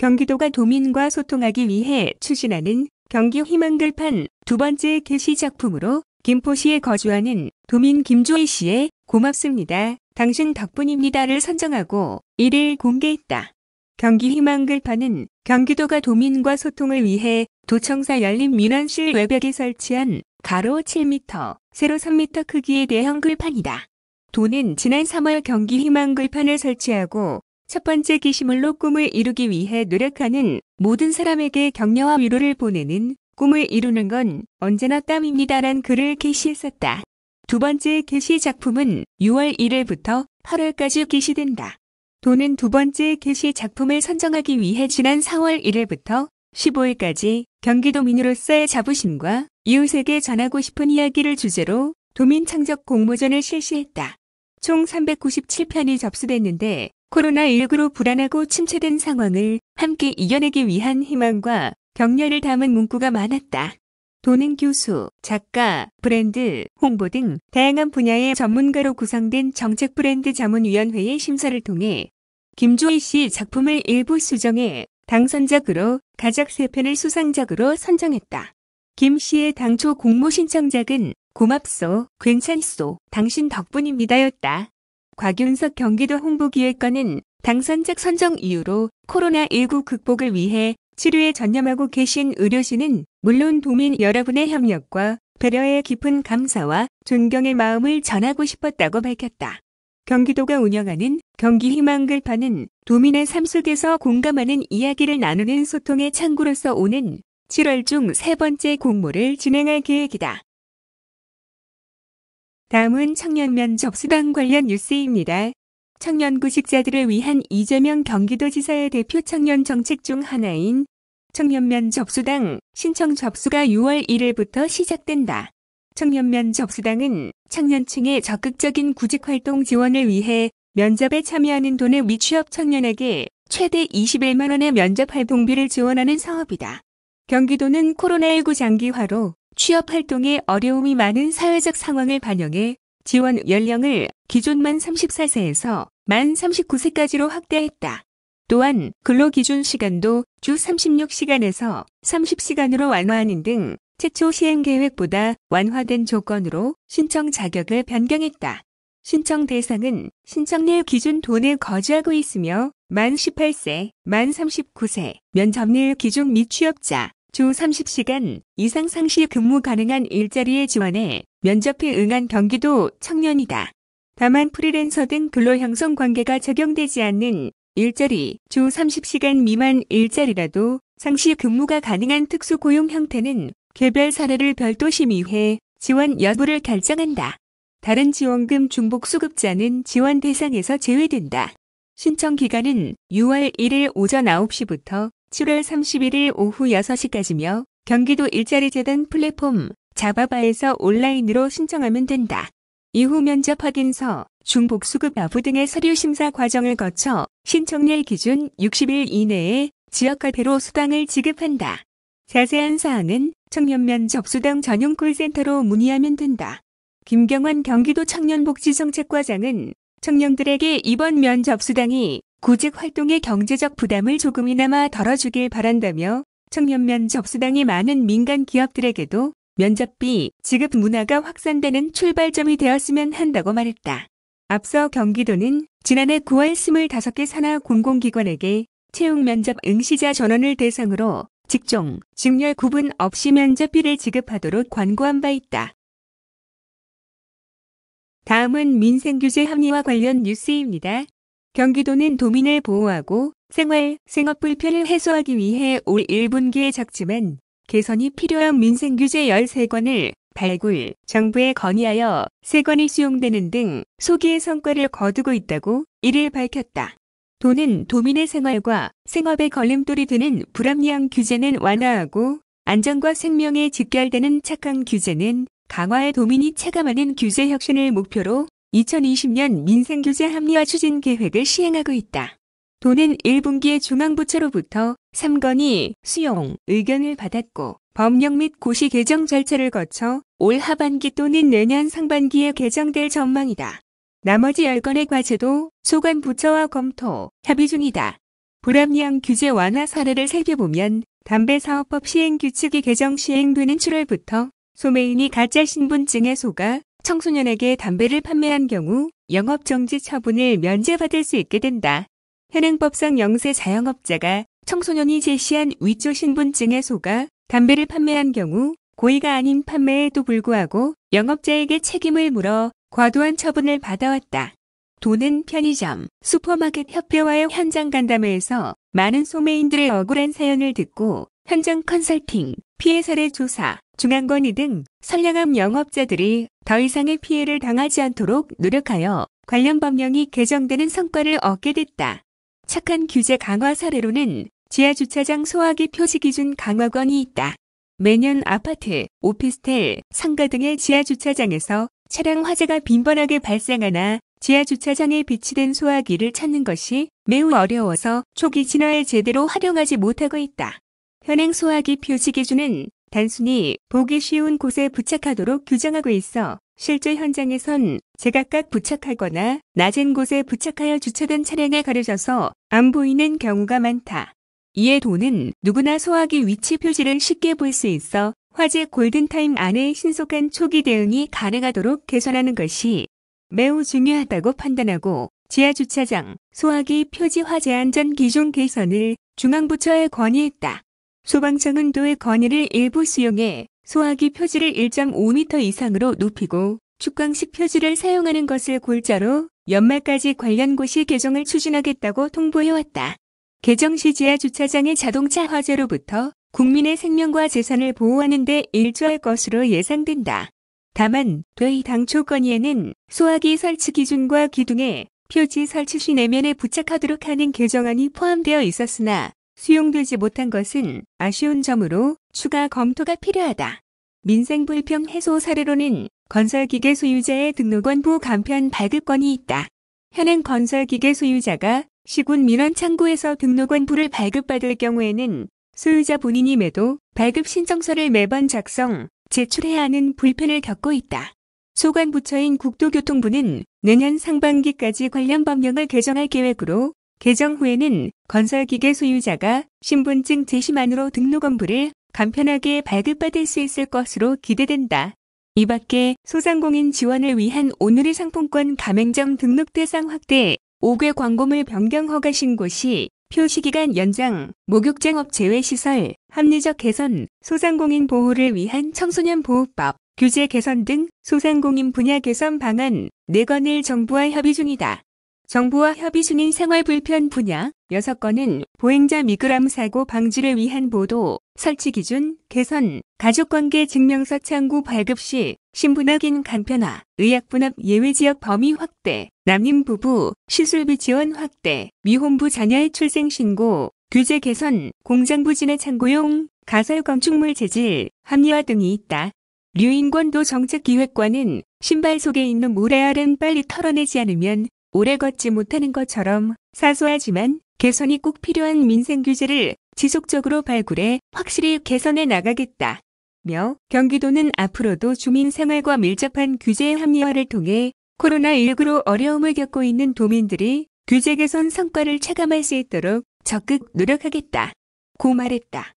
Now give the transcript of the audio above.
경기도가 도민과 소통하기 위해 추진하는 경기 희망글판 두 번째 게시 작품으로 김포시에 거주하는 도민 김조희 씨의 고맙습니다. 당신 덕분입니다를 선정하고 이를 공개했다. 경기 희망글판은 경기도가 도민과 소통을 위해 도청사 열린 민원실 외벽에 설치한 가로 7m, 세로 3m 크기의 대형 글판이다. 도는 지난 3월 경기 희망글판을 설치하고 첫 번째 게시물로 꿈을 이루기 위해 노력하는 모든 사람에게 격려와 위로를 보내는 꿈을 이루는 건 언제나 땀입니다란 글을 게시했었다. 두 번째 게시 작품은 6월 1일부터 8월까지 게시된다. 도는 두 번째 게시 작품을 선정하기 위해 지난 4월 1일부터 15일까지 경기도민으로서의 자부심과 이웃에게 전하고 싶은 이야기를 주제로 도민 창작 공모전을 실시했다. 총 397편이 접수됐는데 코로나19로 불안하고 침체된 상황을 함께 이겨내기 위한 희망과 격려를 담은 문구가 많았다. 도는 교수, 작가, 브랜드, 홍보 등 다양한 분야의 전문가로 구성된 정책 브랜드 자문위원회의 심사를 통해 김조희 씨 작품을 일부 수정해 당선작으로 가작 3편을 수상작으로 선정했다. 김 씨의 당초 공모 신청작은 고맙소, 괜찮소, 당신 덕분입니다였다. 곽윤석 경기도 홍보기획관은 당선작 선정 이유로 코로나19 극복을 위해 치료에 전념하고 계신 의료진은 물론 도민 여러분의 협력과 배려에 깊은 감사와 존경의 마음을 전하고 싶었다고 밝혔다. 경기도가 운영하는 경기 희망글판은 도민의 삶 속에서 공감하는 이야기를 나누는 소통의 창구로서 오는 7월 중 세 번째 공모를 진행할 계획이다. 다음은 청년 면접 수당 관련 뉴스입니다. 청년 구직자들을 위한 이재명 경기도지사의 대표 청년 정책 중 하나인 청년 면접 수당 신청 접수가 6월 1일부터 시작된다. 청년 면접 수당은 청년층의 적극적인 구직활동 지원을 위해 면접에 참여하는 도내 미취업 청년에게 최대 21만 원의 면접 활동비를 지원하는 사업이다. 경기도는 코로나19 장기화로 취업 활동에 어려움이 많은 사회적 상황을 반영해 지원 연령을 기존 만 34세에서 만 39세까지로 확대했다. 또한 근로기준 시간도 주 36시간에서 30시간으로 완화하는 등 최초 시행 계획보다 완화된 조건으로 신청 자격을 변경했다. 신청 대상은 신청일 기준 도내 거주하고 있으며 만 18세, 만 39세, 면접일 기준 미취업자, 주 30시간 이상 상시 근무 가능한 일자리에 지원해 면접에 응한 경기도 청년이다. 다만 프리랜서 등 근로 형성 관계가 적용되지 않는 일자리, 주 30시간 미만 일자리라도 상시 근무가 가능한 특수 고용 형태는 개별 사례를 별도 심의해 지원 여부를 결정한다. 다른 지원금 중복 수급자는 지원 대상에서 제외된다. 신청 기간은 6월 1일 오전 9시부터 7월 31일 오후 6시까지며 경기도 일자리재단 플랫폼 자바바에서 온라인으로 신청하면 된다. 이후 면접 확인서, 중복 수급 여부 등의 서류 심사 과정을 거쳐 신청일 기준 60일 이내에 지역화폐로 수당을 지급한다. 자세한 사항은 청년 면접 수당 전용 콜센터로 문의하면 된다. 김경환 경기도 청년복지정책과장은 청년들에게 이번 면접 수당이 구직 활동의 경제적 부담을 조금이나마 덜어주길 바란다며 청년 면접 수당이 많은 민간 기업들에게도 면접비 지급 문화가 확산되는 출발점이 되었으면 한다고 말했다. 앞서 경기도는 지난해 9월 25개 산하 공공기관에게 채용 면접 응시자 전원을 대상으로 직종, 직렬 구분 없이 면접비를 지급하도록 권고한 바 있다. 다음은 민생규제 합리화 관련 뉴스입니다. 경기도는 도민을 보호하고 생업 불편을 해소하기 위해 올 1분기에 작지만 개선이 필요한 민생규제 13건을 발굴, 정부에 건의하여 3건이 수용되는 등 소기의 성과를 거두고 있다고 1일 밝혔다. 도는 도민의 생활과 생업에 걸림돌이 되는 불합리한 규제는 완화하고 안전과 생명에 직결되는 착한 규제는 강화해 도민이 체감하는 규제 혁신을 목표로 2020년 민생규제 합리화 추진 계획을 시행하고 있다. 도는 1분기에 중앙부처로부터 3건이 수용 의견을 받았고 법령 및 고시 개정 절차를 거쳐 올 하반기 또는 내년 상반기에 개정될 전망이다. 나머지 10건의 과제도 소관 부처와 검토, 협의 중이다. 불합리한 규제 완화 사례를 살펴보면 담배사업법 시행규칙이 개정 시행되는 7월부터 소매인이 가짜 신분증에 속아 청소년에게 담배를 판매한 경우 영업정지 처분을 면제받을 수 있게 된다. 현행법상 영세 자영업자가 청소년이 제시한 위조 신분증에 속아 담배를 판매한 경우 고의가 아닌 판매에도 불구하고 영업자에게 책임을 물어 과도한 처분을 받아왔다. 도는 편의점, 슈퍼마켓 협회와의 현장 간담회에서 많은 소매인들의 억울한 사연을 듣고 현장 컨설팅, 피해 사례 조사, 중앙건의 등 선량한 영업자들이 더 이상의 피해를 당하지 않도록 노력하여 관련 법령이 개정되는 성과를 얻게 됐다. 착한 규제 강화 사례로는 지하주차장 소화기 표시 기준 강화건이 있다. 매년 아파트, 오피스텔, 상가 등의 지하주차장에서 차량 화재가 빈번하게 발생하나 지하주차장에 비치된 소화기를 찾는 것이 매우 어려워서 초기 진화에 제대로 활용하지 못하고 있다. 현행 소화기 표시 기준은 단순히 보기 쉬운 곳에 부착하도록 규정하고 있어 실제 현장에선 제각각 부착하거나 낮은 곳에 부착하여 주차된 차량에 가려져서 안 보이는 경우가 많다. 이에 도는 누구나 소화기 위치 표지를 쉽게 볼 수 있어 화재 골든타임 안에 신속한 초기 대응이 가능하도록 개선하는 것이 매우 중요하다고 판단하고 지하주차장, 소화기 표지 화재 안전 기준 개선을 중앙부처에 건의했다. 소방청은 도의 건의를 일부 수용해 소화기 표지를 1.5m 이상으로 높이고 축광식 표지를 사용하는 것을 골자로 연말까지 관련 고시 개정을 추진하겠다고 통보해왔다. 개정 시 지하주차장의 자동차 화재로부터 국민의 생명과 재산을 보호하는 데 일조할 것으로 예상된다. 다만 도의 당초 건의에는 소화기 설치 기준과 기둥에 표지 설치 시 내면에 부착하도록 하는 개정안이 포함되어 있었으나 수용되지 못한 것은 아쉬운 점으로 추가 검토가 필요하다. 민생 불평 해소 사례로는 건설기계 소유자의 등록원부 간편 발급권이 있다. 현행 건설기계 소유자가 시군 민원창구에서 등록원부를 발급받을 경우에는 소유자 본인이 매도 발급 신청서를 매번 작성, 제출해야 하는 불편을 겪고 있다. 소관부처인 국토교통부는 내년 상반기까지 관련 법령을 개정할 계획으로 개정 후에는 건설기계 소유자가 신분증 제시만으로 등록원부를 간편하게 발급받을 수 있을 것으로 기대된다. 이 밖에 소상공인 지원을 위한 오늘의 상품권 가맹점 등록 대상 확대, 5개 광고물 변경 허가 신고 시 표시기간 연장, 목욕장업 제외시설, 합리적 개선, 소상공인 보호를 위한 청소년 보호법, 규제 개선 등 소상공인 분야 개선 방안 4건을 정부와 협의 중이다. 정부와 협의 중인 생활불편 분야 6건은 보행자 미끄럼 사고 방지를 위한 보도, 설치 기준, 개선, 가족관계 증명서 창구 발급 시 신분 확인 간편화, 의약분업 예외지역 범위 확대, 남림 부부, 시술비 지원 확대, 미혼부 자녀의 출생신고, 규제 개선, 공장부 진해 창고용, 가설 건축물 재질, 합리화 등이 있다. 류인권도 정책기획관은 신발 속에 있는 모래알은 빨리 털어내지 않으면 오래 걷지 못하는 것처럼 사소하지만 개선이 꼭 필요한 민생 규제를 지속적으로 발굴해 확실히 개선해 나가겠다. 며 경기도는 앞으로도 주민 생활과 밀접한 규제 합리화를 통해 코로나19로 어려움을 겪고 있는 도민들이 규제 개선 성과를 체감할 수 있도록 적극 노력하겠다. 고 말했다.